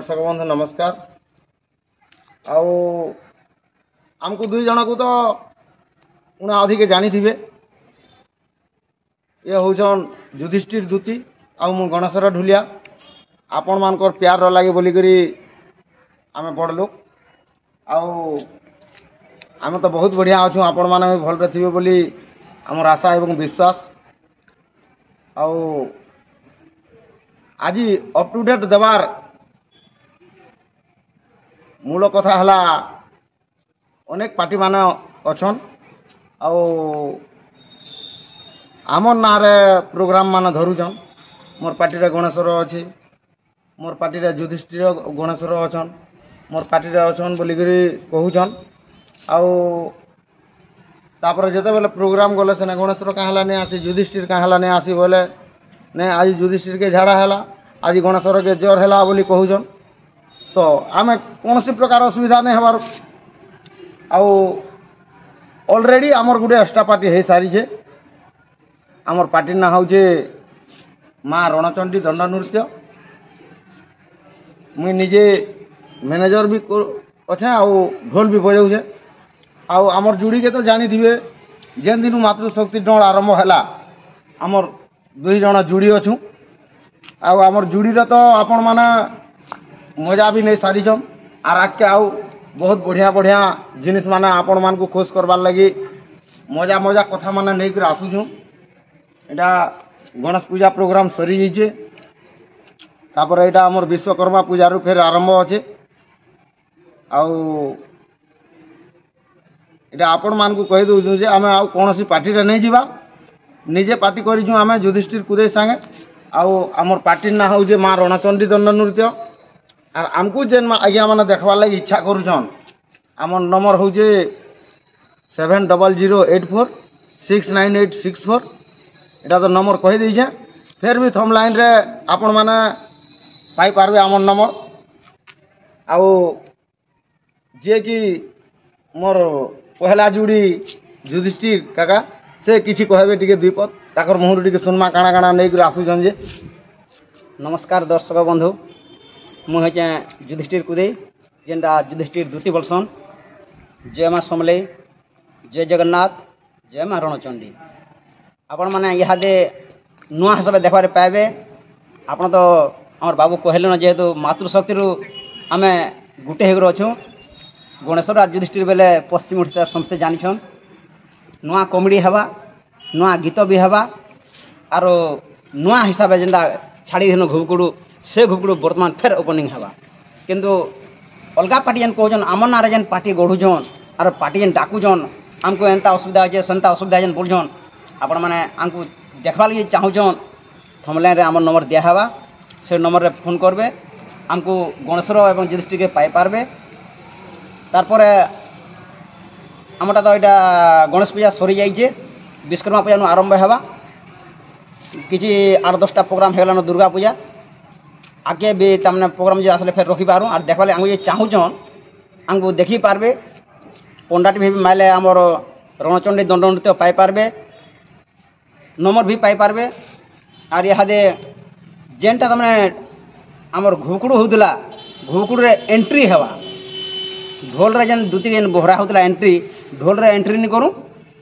दर्शक बंधु नमस्कार। आमको दुई जन को तो उन्हें अधिक जानी थे। ये हूँ युधिष्ठिर दूती आउ गणेशर ढुलिया। आपण मानकर प्यार लगे बोलिकी आम बड़ लोक आम तो बहुत बढ़िया अच्छु। आपण मैंने भलरे थे बोली आमर आशा एवं विश्वास। आज अप टू डेट देवार मूल कथा है अनेक पार्टी मान अच्छन आमर ना प्रोग्राम मान धरुचन। मोर पार्टी रे गणेशर अच्छे, मोर पार्टी रे युधिष्ठिर गणेशर अच्छन, मोर पार्टी रे अच्छन बोलिकी कहूचन। तापर जिते बेले प्रोग्राम गले से गणेशर कहाँ नहीं आसी, युधिष्ठिर कहाँ नहीं आसी बोले नहीं आज युधिष्ठिर के झाड़ा है, आज गणेशर के ज्वर है बोली कहूचन। तो आम कौन प्रकार असुविधा नहीं हबार। ऑलरेडी आमर गोटे एक्स्ट्रा पार्टी हो सारी छे। आमर पार्टी ना हूँ माँ रणचंडी दंड नृत्य। मुई निजे मैनेजर भी अच्छे ढोल भी बजाऊे। आमर जुड़ी के तो जानी थे जेन दिन मातृशक्ति दौड़ आरंभ है आमर दुई जन जुड़ी अच्छू। आमर जुड़ी रे तो आपण माने मजा भी नहीं सारीछन। आर आगे आउ बहुत बढ़िया बढ़िया जिनिस माने आपण मान को खुश करवार लगी मजा मजा कथा माने नहीं कर आसुछूँ। एटा गणेश पूजा प्रोग्राम सरी जाइए। तापर एटा आमर विश्वकर्मा पूजा रु फिर आरंभ अच्छे। एटा आपण मान को कही दउछु जे आमे आउ कोनोसी पार्टी रे नहीं जीवा। निजे पार्टी करिछु आमे युधिष्ठिर कुदे संगे। आमर पार्टी ना हूँ जे माँ रणचंडी दंड नृत्य। आर आमको जेन आज्ञा मैंने देखवार लगी इच्छा करुछन आम नंबर हूँ 7008469864। एटा तो नंबर कही दीछे। फिर भी थम लाइन रे आपण माने पाई पारबे आम नंबर। जे कि मोर पहला जुड़ी युधिष्ठिर काका से किसी कहबे टिके द्विपद ताकर मुहर टिके सुनमा काଣା काଣା नहीं कर आसुछन जे। नमस्कार दर्शक बंधु, मुझे युधिष्ठिर कुदे जेनटा युधिष्ठिर दूती बोलसन। जय माँ समले, जय जगन्नाथ, जय माँ रणचंडी। आपण मैंने इहादे नुआ हिसाब देखबार पाइबे। आपण तो आमर बाबू कहले न जेहेतु मातृशक्ति आम गुटे होकर अच्छू। गणेशर और युधिष्ठिर बेले पश्चिम ओडिशा समस्ते जानिछन। नुआ कॉमेडी हवा, नुआ गीत भी हवा आरो नुआ हिसाब जेनटा छाड़ी दिन घुबकुड़ू से घुबकुड़ू बर्तमान फिर ओपनिंग हवा। किंतु अलगा पार्टी जेन कहन आम ना जेन पार्टी गढ़ुन और पार्टी जेन डाकुन आमको एंता असुविधा अच्छे सेंता असुविधा जेन बोलछन आपण मैंने आमको देखवा लगे चाहून थमलाइन आम नंबर दिहवा। से नंबर रे फोन करबे आमको गणेशर एवं युधिष्ठिर के पाई पारबे। तारपर आमटा तो यहाँ गणेश पूजा सरी जाइए, विश्वकर्मा पूजा नु आरंभ हवा। किसी 8-10टा प्रोग्राम होगलान दुर्गा पूजा आगे भी तमने प्रोग्राम जे आसले फिर रखी पारूँ। और देखा आमको ये चाहून आमको देखी पारबे। पंडाटी भी माइले आमर रणचंडी दंड नृत्य पाई पारबे, नंबर भी पाई पारबे। और इहादे जेनटा तमने आमर घुकुड़ू होउतला घुकुड़ू रे एंट्री हवा। ढोल रे जेन दूती जेन बोहरा होउतला एंट्री ढोल रे एंट्री नहीं करूँ,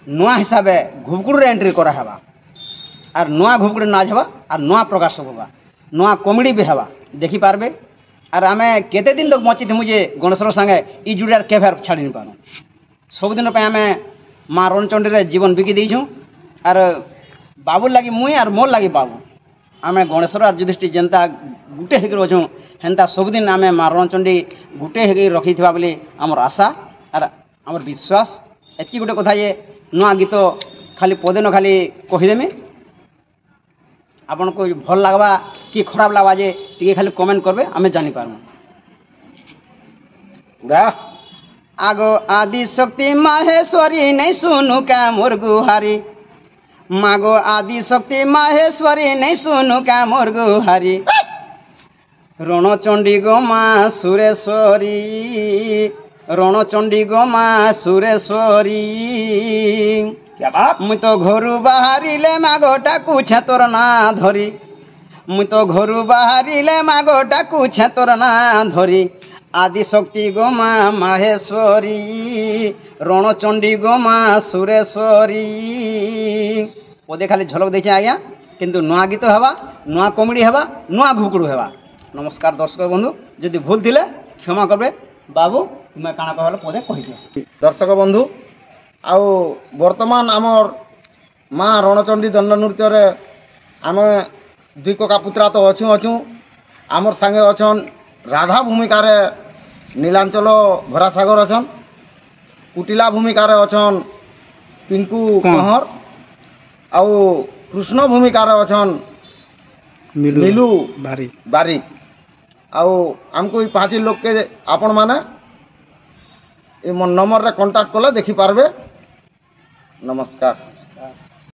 नुआ हिसाब घुकुड़ू रे एंट्री करा हवा। और नुआ घुकुड़ू नाच हवा और नुआ प्रकार सब हवा, नुआ कॉमेडी भी हवा देखी पारबे। और आम केते दिन तक बची थी मुझे गणेशर संगे ई जुड़ार केवे छाड़ी नहीं पारूँ। सबुदिन आम माँ रणचंडी रे जीवन बिकी देछूँ। और बाबू लगी मुई और मोर लगी बाबू आम गणेशर और युधिष्ठिर जेनता गुटे होकर अच्छूँ हेन्ता सबुदिन आम माँ रणचंडी गुटे होकर रखी बोली आमर आशा और आमर विश्वास। एति गोटे कथा जे नुआ गीत खाली पदे न खाली कहीदेमी आपन को भल लगवा कि खराब लगवा जे टी खाली कमेंट करबे आम जानीपारूँ। आगो आदि शक्ति माहेश्वरी नहीं सुनु का मोर गुहारी। मागो आदि शक्ति माहेश्वरी नहीं सुनु का मोर गुहारी। रणचंडी गो माँ सुरेश्वरी, रणचंडी गो माँ सुरेश्वरी। क्या बात मुई तो घरू बाहरिले मागो टाकू छे तोर ना धरी। মুই তো ঘরু বাহারিলে মাগো ডাকুছে তোর না ধরি আদি শক্তি গোমা মাহেশ্বরী রণচণ্ডী গোমা সুরেশ্বরী পদে খালি ঝলক দেখছে আজ্ঞা কিন্তু নୂଆ গীত হেবা নୂଆ কমেডি হেবা নୂଆ ঘুকুড়ু হেবা। নমস্কার দর্শক বন্ধু, যদি ভুল ଥିଲେ ক্ষমা করবে। বাবু তুমি কাଣା কহলে পদে কহিছো। দর্শক বন্ধু ଆଉ ବର୍ତ୍ତମାନ ଆମର ମା ରଣଚଣ୍ଡୀ ଦଣ୍ଡ ନୃତ୍ୟରେ ଆମେ ଦୁଇ କକା ପୁତ୍ରା ତ ଅଛୁଁ ଆମର ସାଙ୍ଗେ ଅଛନ୍ ରାଧା ଭୂମିକାରେ ନୀଳାଞ୍ଚଳ ଭରାସାଗର ଅଛନ୍, କୁଟିଲା ଭୂମିକାରେ ଅଛନ୍ ପିଙ୍କୁ କହଁର, ଆଉ କୃଷ୍ଣ ଭୂମିକାରେ ଅଛନ୍ ମିଲୁ ବାରିକ। ଆଉ ଆମକୁ ଏଇ 5 ଲୋକକେ ଆପଣମାନେ ଏ ମୋ ନମ୍ବରରେ କଣ୍ଟାକ୍ଟ କଲେ ଦେଖିପାରିବେ। ନମସ୍କାର।